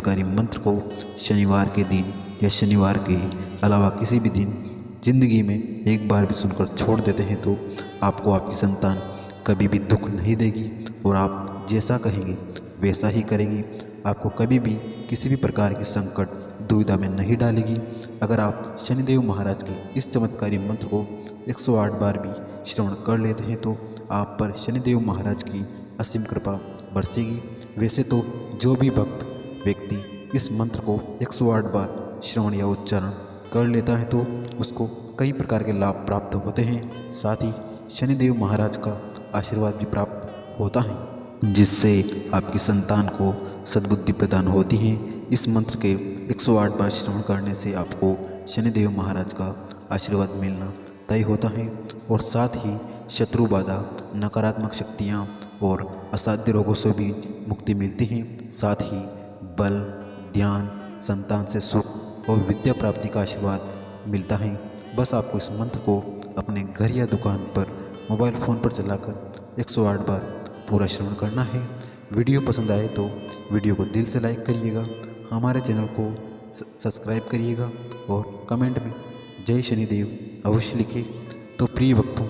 चमत्कारी मंत्र को शनिवार के दिन या शनिवार के अलावा किसी भी दिन ज़िंदगी में एक बार भी सुनकर छोड़ देते हैं तो आपको आपकी संतान कभी भी दुख नहीं देगी और आप जैसा कहेंगे वैसा ही करेगी। आपको कभी भी किसी भी प्रकार की संकट दुविधा में नहीं डालेगी। अगर आप शनिदेव महाराज के इस चमत्कारी मंत्र को 108 बार भी श्रवण कर लेते हैं तो आप पर शनिदेव महाराज की असीम कृपा बरसेगी। वैसे तो जो भी भक्त व्यक्ति इस मंत्र को 108 बार श्रवण या उच्चारण कर लेता है तो उसको कई प्रकार के लाभ प्राप्त होते हैं। साथ ही शनिदेव महाराज का आशीर्वाद भी प्राप्त होता है, जिससे आपकी संतान को सद्बुद्धि प्रदान होती है। इस मंत्र के 108 बार श्रवण करने से आपको शनिदेव महाराज का आशीर्वाद मिलना तय होता है और साथ ही शत्रु बाधा, नकारात्मक शक्तियाँ और असाध्य रोगों से भी मुक्ति मिलती है। साथ ही बल, ध्यान, संतान से सुख और विद्या प्राप्ति का आशीर्वाद मिलता है। बस आपको इस मंत्र को अपने घर या दुकान पर मोबाइल फ़ोन पर चलाकर 108 बार पूरा श्रवण करना है। वीडियो पसंद आए तो वीडियो को दिल से लाइक करिएगा, हमारे चैनल को सब्सक्राइब करिएगा और कमेंट में जय शनिदेव अवश्य लिखें। तो प्रिय भक्तों,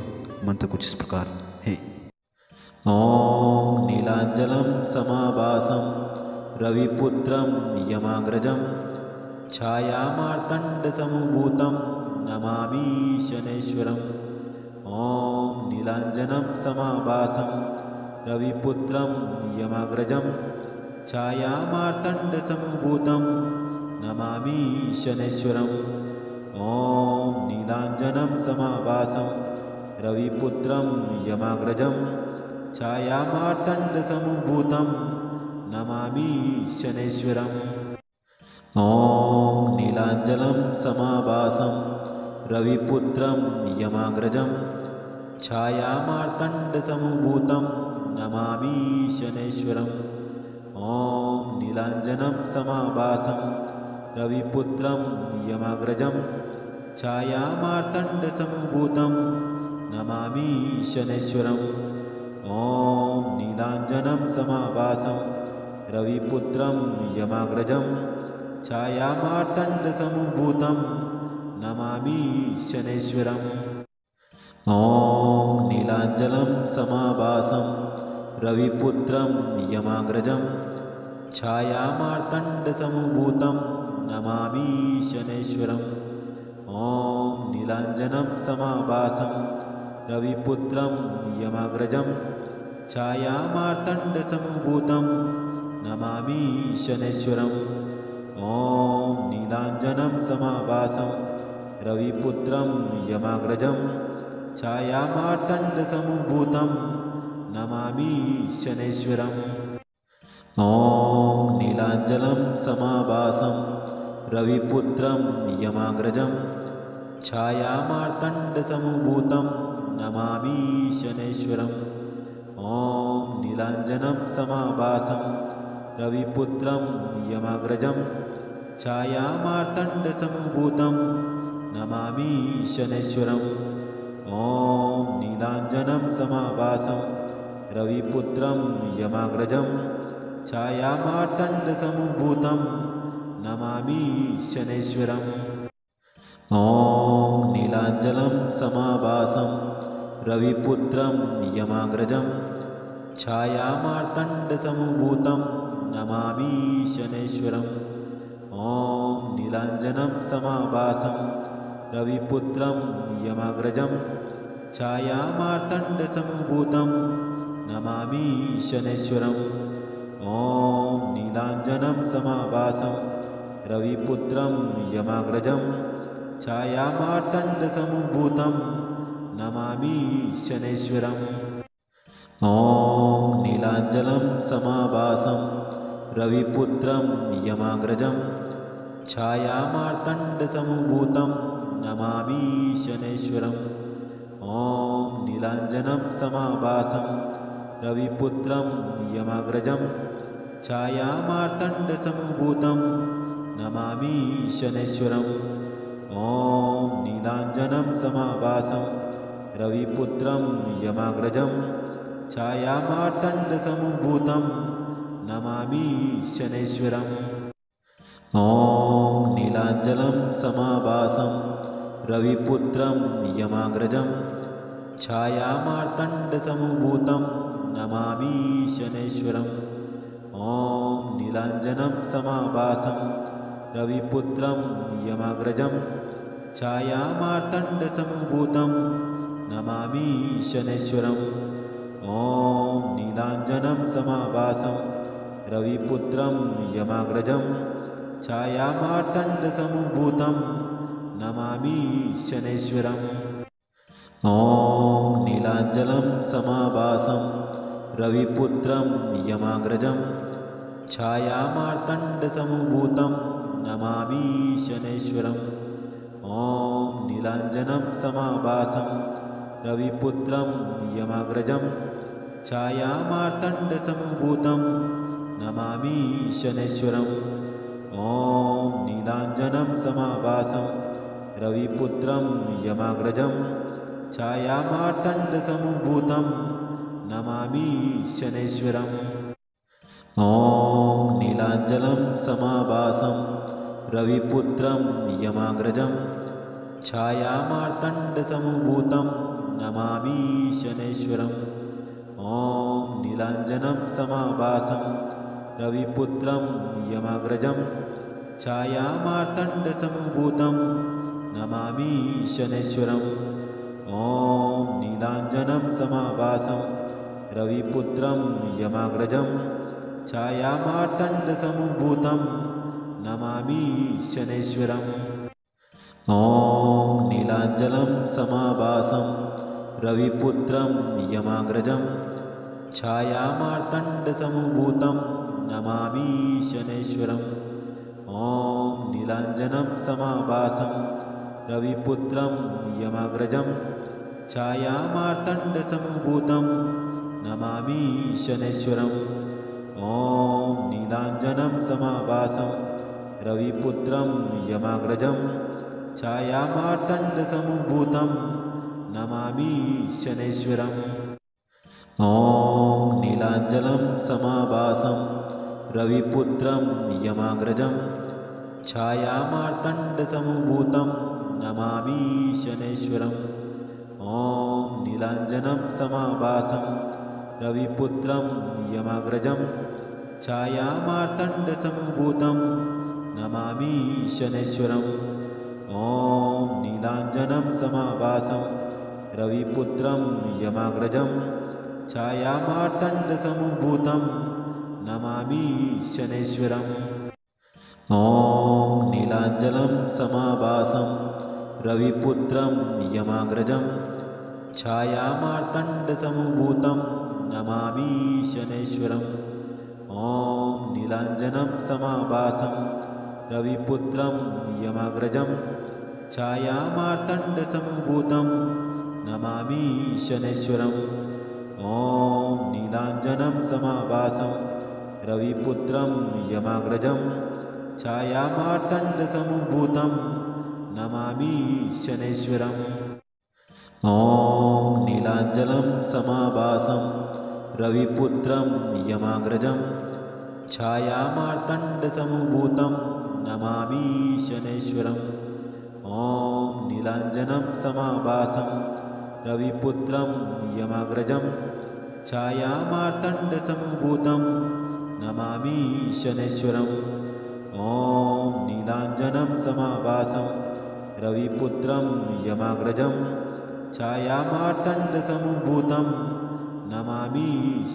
मंत्र कुछ इस प्रकार है। ओम नीलांजलं समाभासं रविपुत्रं यमाग्रजं छायामार्तण्डसमुभूतं नमामि शनैश्वरम्। ओम नीलांजनं समाभासं रविपुत्रं यमाग्रजं छायामार्तण्डसमुभूतं नमामि शनैश्वरम्। ओम नीलांजनं समाभासं रविपुत्रं यमाग्रजं छायामार्तण्डसमुभूतं नमामि शनैश्वरम्। ओम नीलांजलं समाभासं रविपुत्रं यमाग्रजं छायामार्तण्डसमुभूतं नमामि शनैश्वरम्। ओम नीलांजनं समाभासं रविपुत्रं यमाग्रजं छायामार्तण्डसमुभूतं नमामि शनैश्वरम्। ओम नीलांजनं समाभासं रविपुत्रं यमाग्रजं छायामार्तण्डसमुभूतं नमामि शनैश्वरम्। ओम नीलांजनं समाभासं रविपुत्रं यमाग्रजं छायामार्तण्डसमुभूतं नमामि शनैश्वरम्। ओम नीलांजनं समाभासं रविपुत्रं यमाग्रजं छायामार्तण्डसमुभूतं नमामि शनैश्वरम्। ओम नीलांजनं समाभासं रविपुत्रं यमाग्रजं छायामार्तण्डसमुभूतं नमामि शनैश्वरम्। ओम नीलांजनं समाभासं रविपुत्रं यमाग्रजं छायामार्तण्डसमुभूतं नमामि शनैश्वरम्। ओम नीलांजनं समाभासं रविपुत्रं यमाग्रजं छायामार्तण्डसमुभूतं नमामि शनैश्वरम्। ओम नीलांजनं समाभासं रविपुत्रं यमाग्रजं छायामार्तण्डसमुभूतं नमामि शनैश्वरम्। ओम नीलांजनं समाभासं रविपुत्रं यमाग्रजं छायामार्तण्डसमुभूतं नमामि शनैश्वरम्। ओम नीलांजनं समाभासं रविपुत्रं यमाग्रजं छायामार्तण्डसमुभूतं नमामि शनैश्वरम्। ओम नीलांजनं समाभासं रविपुत्रं यमाग्रजं छायामार्तण्डसमुभूतं नमामि शनैश्वरम्। ओम नीलांजनं समाभासं रविपुत्रं यमाग्रजं छायामार्तण्डसमुभूतं नमामि शनैश्वरम्। ओम नीलांजनं समाभासं रविपुत्रं यमाग्रजं छायामार्तण्डसमुभूतं नमामि शनैश्वरम्। ओम नीलांजनं समाभासं रविपुत्रं यमाग्रजं छायामार्तण्डसमुभूतं नमामि शनैश्वरम्। ॐ नीलाञ्जनं समाभासं रविपुत्रं यमाग्रजं छायामार्तण्डसमभूतं नमामि शनैश्वरम्। ॐ नीलाञ्जनं समाभासं रविपुत्रं यमाग्रजं छायामार्तण्डसमभूतं नमामि शनैश्वरम्। ॐ नीलाञ्जनं समाभासं रविपुत्रं यमाग्रजं छायामार्तण्डसमभूतं नमामि शनैश्वरम्। ॐ नीलाञ्जनं समाभासं रविपुत्रं यमाग्रजं छायामार्तण्डसमभूतं नमामि शनैश्वरम्। ॐ नीलाञ्जनं समाभासं रविपुत्रं यमाग्रजं छायामार्तण्डसमभूतं नमामि शनैश्वरम्। ॐ नीलाञ्जनं समाभासं रविपुत्रं यमाग्रजं छायामार्तण्डसमभूतं नमामि शनैश्वरम्। ॐ नीलाञ्जनं समाभासं रविपुत्रं यमाग्रजं छायामार्तण्डसमभूतं नमामि शनैश्वरम्। ॐ नीलाञ्जनं समाभासं रविपुत्रं यमाग्रजं छायामार्तण्डसमभूतं नमामि शनैश्वरम्। ॐ नीलाञ्जनं समाभासं रविपुत्रं यमाग्रजं छायामार्तण्डसमभूतं नमामि शनैश्वरम्। ॐ नीलाञ्जनं समाभासं रविपुत्रं यमाग्रजं छायामार्तण्डसमभूतं नमामि शनैश्वरम्। ॐ नीलाञ्जनं समाभासं रविपुत्रं यमाग्रजं छायामार्तण्डसमभूतं नमामि शनैश्वरम्। ॐ नीलाञ्जनं समाभासं रविपुत्रं यमाग्रजं छायामार्तण्डसमभूतं नमामि शनैश्वरम्। ॐ नीलाञ्जनं समाभासं रविपुत्रं यमाग्रजं छायामार्तण्डसमभूतं नमामि शनैश्वरम्। ॐ नीलाञ्जनं समाभासं रविपुत्रं यमाग्रजं छायामार्तण्डसमभूतं नमामि शनैश्वरम्। ॐ नीलाञ्जनं समाभासं रविपुत्रं यमाग्रजं छायामार्तण्डसमभूतं नमामि शनैश्वरम्। ॐ नीलाञ्जनं समाभासं रविपुत्रं यमाग्रजं छायामार्तण्डसमभूतं नमामि शनैश्वरम्। ॐ नीलाञ्जनं समाभासं रविपुत्रं यमाग्रजं छायामार्तण्डसमभूतं नमामि शनैश्वरम्। ॐ नीलाञ्जनं समाभासं रविपुत्रं यमाग्रजं छायामार्तण्डसमभूतं नमामि शनैश्वरम्। ॐ नीलाञ्जनं समाभासं रविपुत्रं यमाग्रजं छायामार्तण्डसमभूतं नमामि शनैश्वरम्। ॐ नीलाञ्जनं समाभासं रविपुत्रं यमाग्रजं छायामार्तण्डसमभूतं नमामि शनैश्वरम्। ॐ नीलाञ्जनं समाभासं रविपुत्रं यमाग्रजं छायामार्तण्डसमभूतं नमामि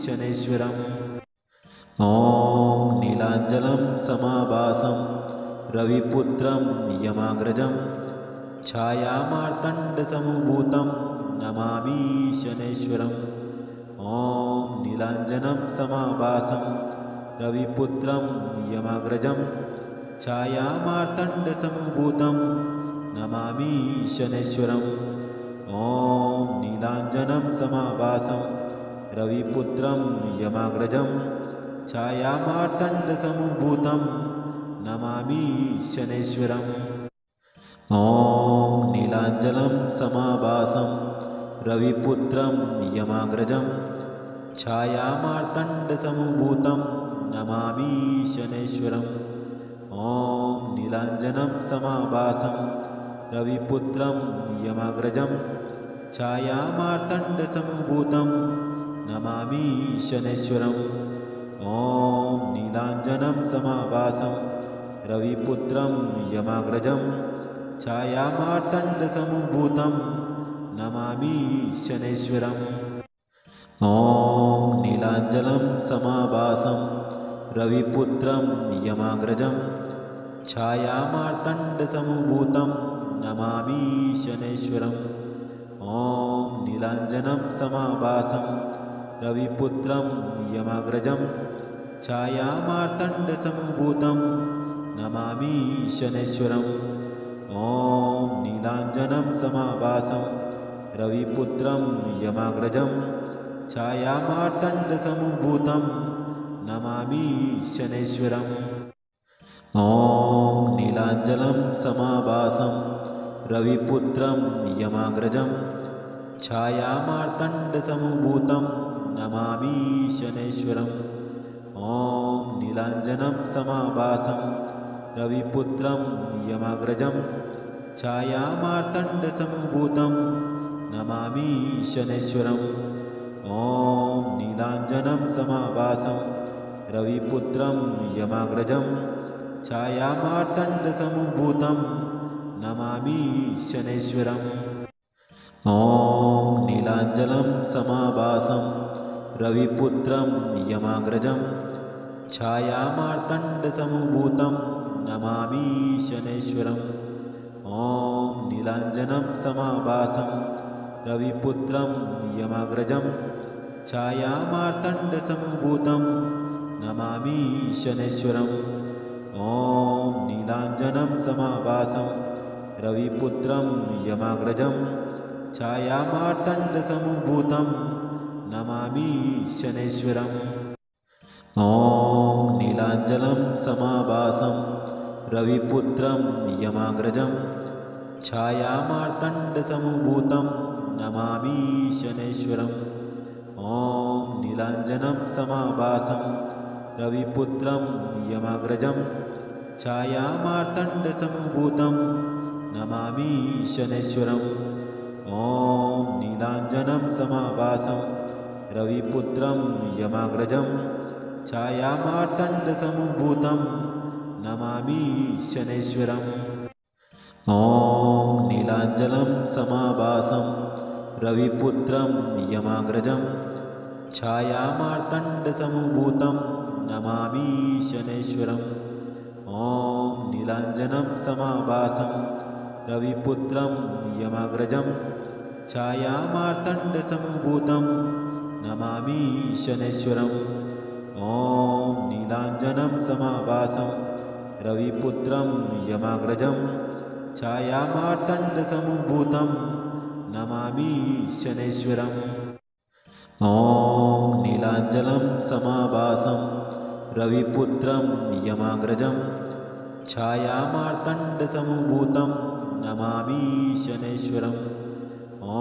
शनैश्वरम्। ॐ नीलाञ्जनं समाभासं रविपुत्रं यमाग्रजं छायामार्तण्डसमभूतं नमामि शनैश्वरम्। ॐ नीलाञ्जनं समाभासं रविपुत्रं यमाग्रजं छायामार्तण्डसमभूतं नमामि शनैश्वरम्। ॐ नीलाञ्जनं समाभासं रविपुत्रं यमाग्रजं छायामार्तण्डसमभूतं नमामि शनैश्वरम्। ॐ नीलाञ्जनं समाभासं रविपुत्रं यमाग्रजं छायामार्तण्डसमभूतं नमामि शनैश्वरम्। ॐ नीलाञ्जनं समाभासं रविपुत्रं यमाग्रजं छायामार्तण्डसमभूतं नमामि शनैश्वरम् ॐ नीलाञ्जनं समाभासं रविपुत्रं यमाग्रजं छायामार्तण्डसमभूतं नमामि शनैश्वरम् ॐ नीलाञ्जनं समाभासं रविपुत्रं यमाग्रजं छायामार्तण्डसमभूतं नमामि शनैश्वरम् ॐ नीलाञ्जनं समाभासं रविपुत्रं यमाग्रजं छायामार्तण्डसमभूतं नमामि शनैश्वरम् ॐ नीलाञ्जनं समाभासं रविपुत्रं यमाग्रजं छायामार्तण्डसमभूतं नमामि शनैश्वरम् ॐ नीलाञ्जनं समाभासं रविपुत्रं यमाग्रजं छायामार्तण्डसमभूतं नमामि शनैश्वरम् ॐ नीलाञ्जनं समाभासं रविपुत्रं यमाग्रजं छायामार्तण्डसमभूतं नमामि शनैश्वरम् ॐ नीलाञ्जनं समाभासं रविपुत्रं यमाग्रजं छायामार्तण्डसमभूतं नमामि शनैश्वरम् ॐ नीलाञ्जनं समाभासं रविपुत्रं यमाग्रजं छायामार्तण्डसमभूतं नमामि शनैश्वरम् ॐ नीलाञ्जनं समाभासं रविपुत्रं यमाग्रजं छायामार्तण्डसमभूतं नमामि शनैश्वरम् ॐ नीलाञ्जनं समाभासं रविपुत्रं यमाग्रजं छायामार्तण्डसमभूतं नमामि शनैश्वरम् ॐ नीलाञ्जनं समाभासं रविपुत्रं यमाग्रजं छायामार्तण्डसमभूतं नमामि शनैश्वरम् ॐ नीलाञ्जनं समाभासं रविपुत्रं यमाग्रजं छायामार्तण्डसमभूतं नमामि शनैश्वरम् ॐ नीलाञ्जनं समाभासं रविपुत्रं यमाग्रजं छायामार्तण्डसमभूतं नमामि शनैश्वरम् ॐ नीलाञ्जनं समाभासं रविपुत्रं यमाग्रजं छायामार्तण्डसमभूतं नमामि शनैश्वरम् ॐ नीलाञ्जनं समाभासं रविपुत्रं यमाग्रजं छायामार्तण्डसमभूतं नमामि शनैश्वरम् ॐ नीलाञ्जनं समाभासं रविपुत्रं यमाग्रजं छायामार्तण्डसमभूतं नमामि शनैश्वरम् ॐ नीलाञ्जनं समाभासं रविपुत्रं यमाग्रजं छायामार्तण्डसमभूतं नमामि शनैश्वरम् ॐ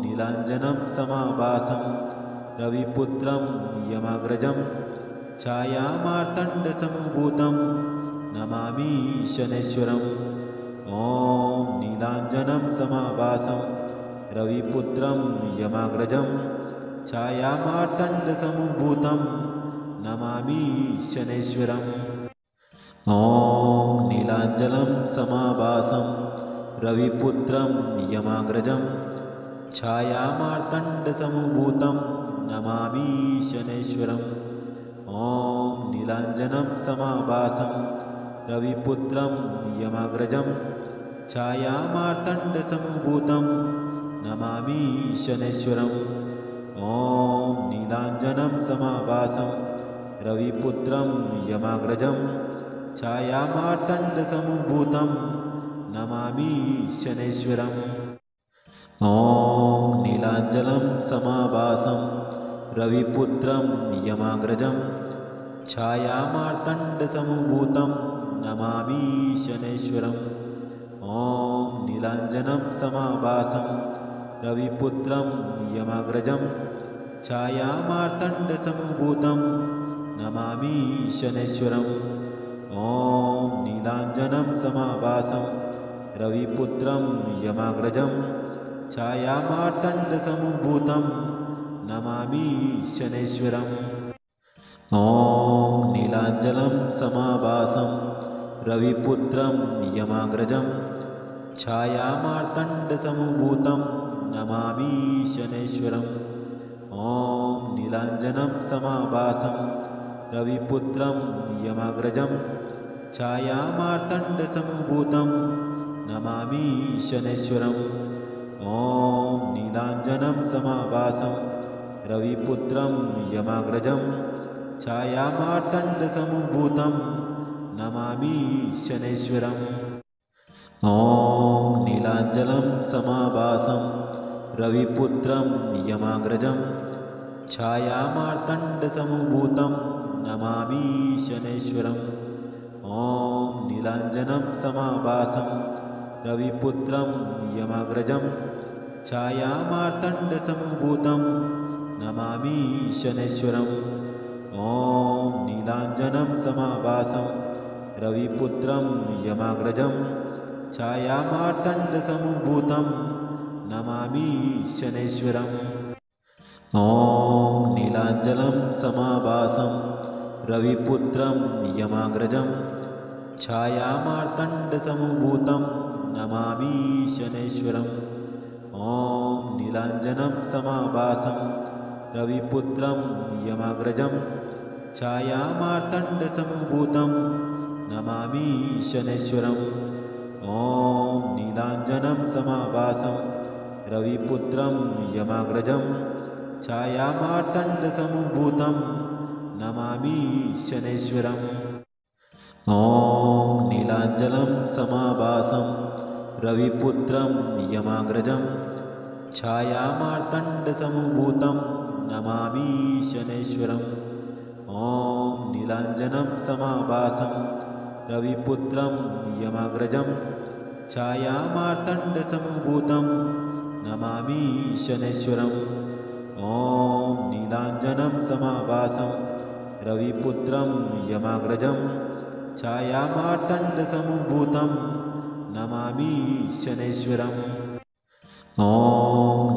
नीलाञ्जनं समाभासं रविपुत्रं यमाग्रजं छायामार्तण्डसमभूतं नमामि शनैश्वरम् ॐ नीलाञ्जनं समाभासं रविपुत्रं यमाग्रजं छायामार्तण्डसमभूतं नमामि शनैश्वरम् ॐ नीलाञ्जनं समाभासं रविपुत्रं यमाग्रजं छायामार्तण्डसमभूतं नमामि शनैश्वरम् ॐ नीलाञ्जनं समाभासं रविपुत्रं यमाग्रजं छायामार्तण्डसमभूतं नमामि शनैश्वरम् ॐ नीलाञ्जनं समाभासं रविपुत्रं यमाग्रजं छायामार्तण्डसमभूतं नमामि शनैश्वरम् ॐ नीलाञ्जनं समाभासं रविपुत्रं यमाग्रजं छायामार्तण्डसमभूतं नमामि शनैश्वरम् ॐ नीलाञ्जनं समाभासं रविपुत्रं यमाग्रजं छायामार्तण्डसमभूतं नमामि शनैश्वरम् ॐ नीलाञ्जनं नीलाञ्जनं समाभासं रविपुत्रं यमाग्रजं छायामार्तण्डसमभूतं नमामि शनैश्वरम् ॐ नीलाञ्जनं समाभासं रविपुत्रं यमाग्रजं छायामार्तण्डसमभूतं नमामि शनैश्वरम् ॐ नीलाञ्जनं समाभासं रविपुत्रं यमाग्रजं छायामार्तण्डसमभूतं नमामि शनैश्वरम् ॐ नीलाञ्जनं समाभासं रविपुत्रं यमाग्रजं छायामार्तण्डसमभूतं नमामि शनैश्वरम् ॐ नीलाञ्जनं समाभासं रविपुत्रं यमाग्रजं छायामार्तण्डसमभूतं नमामि शनैश्वरम् ॐ नीलाञ्जनं समाभासं रविपुत्रं यमाग्रजं छायामार्तण्डसमभूतं नमामि शनैश्वरम् ॐ नीलाञ्जनं समाभासं रविपुत्रं यमाग्रजं छायामार्तण्डसमभूतं नमामि शनैश्वरम् ॐ नीलाञ्जनं समाभासं रविपुत्रं यमाग्रजं छायामार्तण्डसमभूतं नमामि शनैश्वरम् ॐ नीलाञ्जनं समाभासं रविपुत्रं यमाग्रजं छायामार्तण्डसमभूतं नमामि शनैश्वरम् ॐ नीलाञ्जनं समाभासं रविपुत्रं यमाग्रजं छायामार्तण्डसमभूतं नमामि शनैश्वरम् ॐ नीलाञ्जनं समाभासं रविपुत्रं यमाग्रजं छायामार्तण्डसमभूतं नमामि शनैश्वरम् ॐ नीलाञ्जनं समाभासं रविपुत्रं यमाग्रजं छायामार्तण्डसमभूतं नमामि शनैश्वरम् ॐ नीलाञ्जनं समाभासं रविपुत्रं यमाग्रजं छायामार्तण्डसमभूतं नमामि शनैश्वरम् ॐ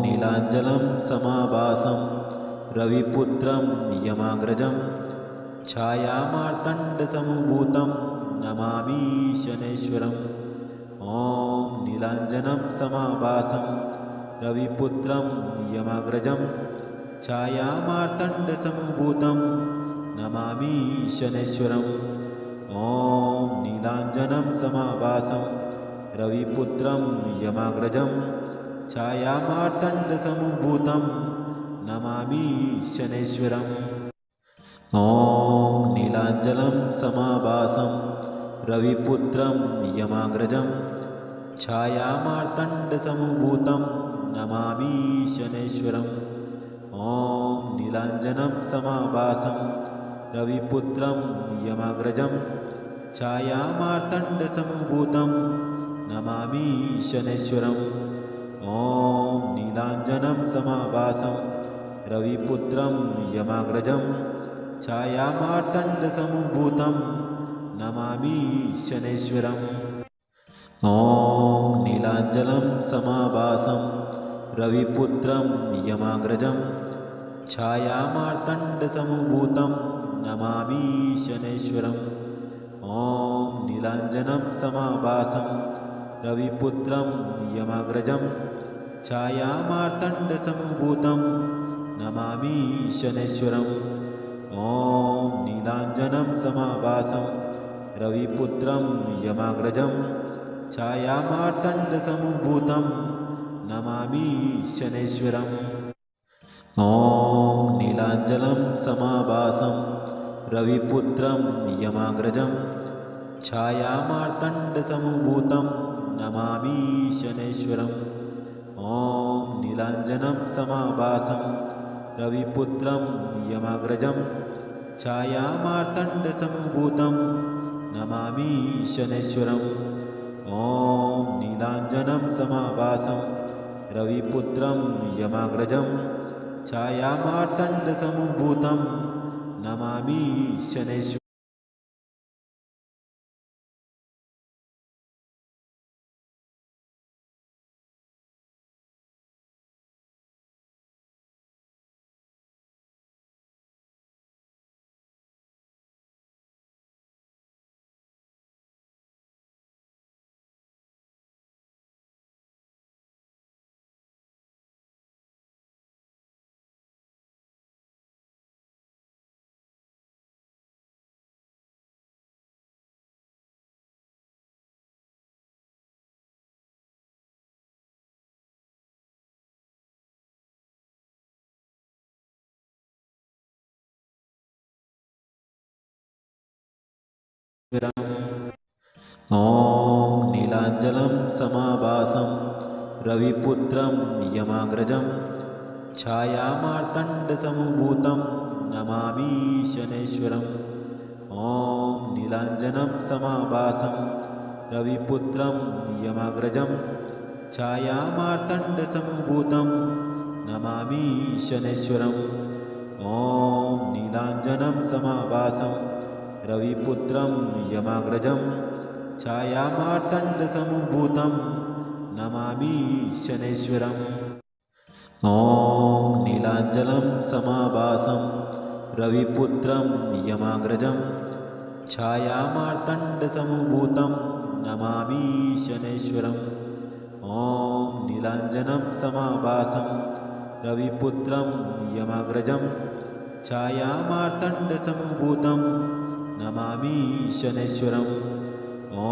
नीलाञ्जनं समाभासं रविपुत्रं यमाग्रजं छायामार्तण्डसमभूतं नमामि शनैश्वरम् ॐ नीलाञ्जनं समाभासं रविपुत्रं यमाग्रजं छायामार्तण्डसमभूतं नमामि शनैश्वरम् ॐ नीलाञ्जनं समाभासं रविपुत्रं यमाग्रजं छायामार्तण्डसमभूतं नमामि शनैश्वरम् ॐ नीलाञ्जनं समाभासं रविपुत्रं यमाग्रजं छायामार्तण्डसमभूतं नमामि शनैश्वरम् ॐ नीलाञ्जनं समाभासं रविपुत्रं यमाग्रजं छायामार्तण्डसमभूतं नमामि शनैश्वरम् ॐ नीलाञ्जनं समाभासं रविपुत्रं यमाग्रजं छायामार्तण्डसमभूतं नमामि शनैश्वरम् ॐ नीलाञ्जनं समाभासं रविपुत्रं यमाग्रजं छायामार्तण्डसमभूतं नमामि शनैश्वरम् ॐ नीलाञ्जनं समाभासं रविपुत्रं यमाग्रजं छायामार्तण्डसमभूतं नमामि शनैश्वरम् ॐ नीलाञ्जनं समाभासं रविपुत्रं यमाग्रजं छायामार्तण्डसमभूतं नमामि शनैश्वरम् ॐ नीलाञ्जनं समाभासं रविपुत्रं यमाग्रजं छायामार्तण्डसमभूतं नमामि शनैश्वरम् ॐ नीलाञ्जनं समाभासं रविपुत्रं यमाग्रजं छायामार्तण्डसमभूतं नमामि शनैश्वरम् ॐ नीलाञ्जनं समाभासं रविपुत्रं यमाग्रजं छायामार्तण्डसमभूतं नमामि शनैश्वरम्। ॐ नीलाञ्जनं समाभासं रविपुत्रं यमाग्रजं छायामार्तण्डसमुभूतं नमामि शनैश्वरम् ॐ नीलाञ्जनं समाभासं रविपुत्रं यमाग्रजं छायामार्तण्डसमुभूतं नमामि शनैश्वरम् ॐ नीलाञ्जनं समाभासं रविपुत्रं यमाग्रजं छायामार्तण्डसमुभूतं नमामि शनैश्वरम् ॐ नीलाञ्जनं समाभासं रविपुत्रं यमाग्रजं छायामार्तण्डसमुभूतं नमामि शनैश्वरम् ॐ नीलाञ्जनं समाभासं रविपुत्रं यमाग्रजं छायामार्तण्डसमुभूतं नमामि शनैश्वरम् ॐ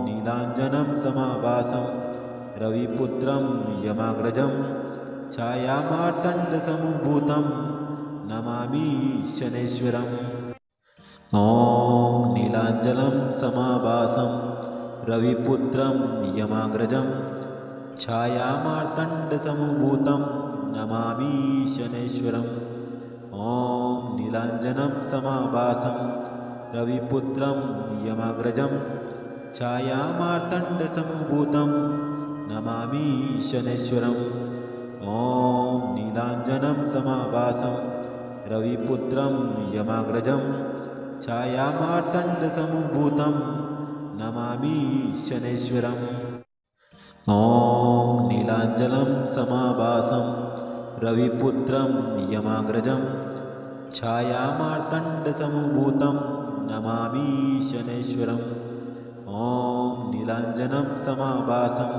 नीलाञ्जनं समाभासं रविपुत्रं यमाग्रजं छायामार्तण्डसमुभूतं नमामि शनैश्वरम् ॐ नीलाञ्जनं समाभासं रविपुत्रं यमाग्रजं छायामार्तण्डसमुभूतं नमामि शनैश्वरम् ॐ नीलाञ्जनं समाभासं रविपुत्रं यमाग्रजं छायामार्तण्डसमुभूतं नमामि शनैश्वरम् ॐ नीलाञ्जनं समाभासं रविपुत्रं यमाग्रजं छायामार्तण्डसमुभूतं नमामि शनैश्वरम् ॐ नीलाञ्जनं समाभासं रविपुत्रं यमाग्रजं छायामार्तण्डसमुभूतं नमामि शनैश्वरम् ॐ नीलाञ्जनं समाभासं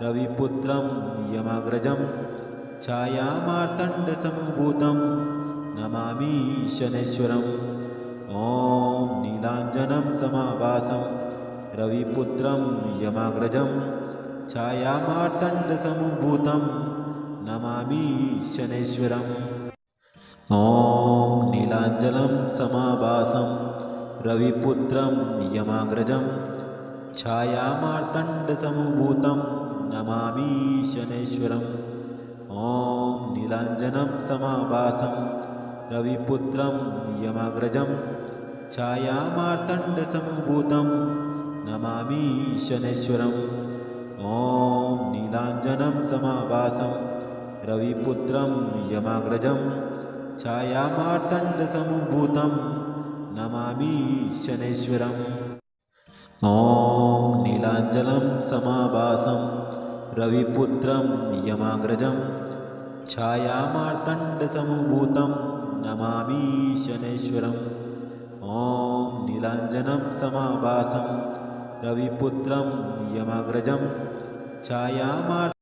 रविपुत्रं यमाग्रजं छायामार्तण्डसमुभूतं नमामि शनैश्वरम् ॐ नीलाञ्जनं समाभासं रविपुत्रं यमाग्रजं छायामार्तण्डसमुभूतं नमामि शनैश्वरम् ॐ नीलाञ्जनं समाभासं रविपुत्रं यमाग्रजं छायामार्तण्डसमुभूतं नमामि शनैश्वरम् ॐ नीलाञ्जनं समाभासं रविपुत्रं यमाग्रजं छायामार्तण्डसमुभूतं नमामि शनैश्वरम् ॐ नीलाञ्जनं समाभासं रविपुत्रं यमाग्रजं छायामार्तण्डसमुभूतं नमामि शनैश्वरम् ॐ नीलाञ्जनं समाभासं रविपुत्रं यमाग्रजं छायामार्तण्डसमुभूतं नमामि शनैश्वरम् ॐ नीलाञ्जनं समाभासं रविपुत्रं यमाग्रजं छायामार्तण्डसमुभूतं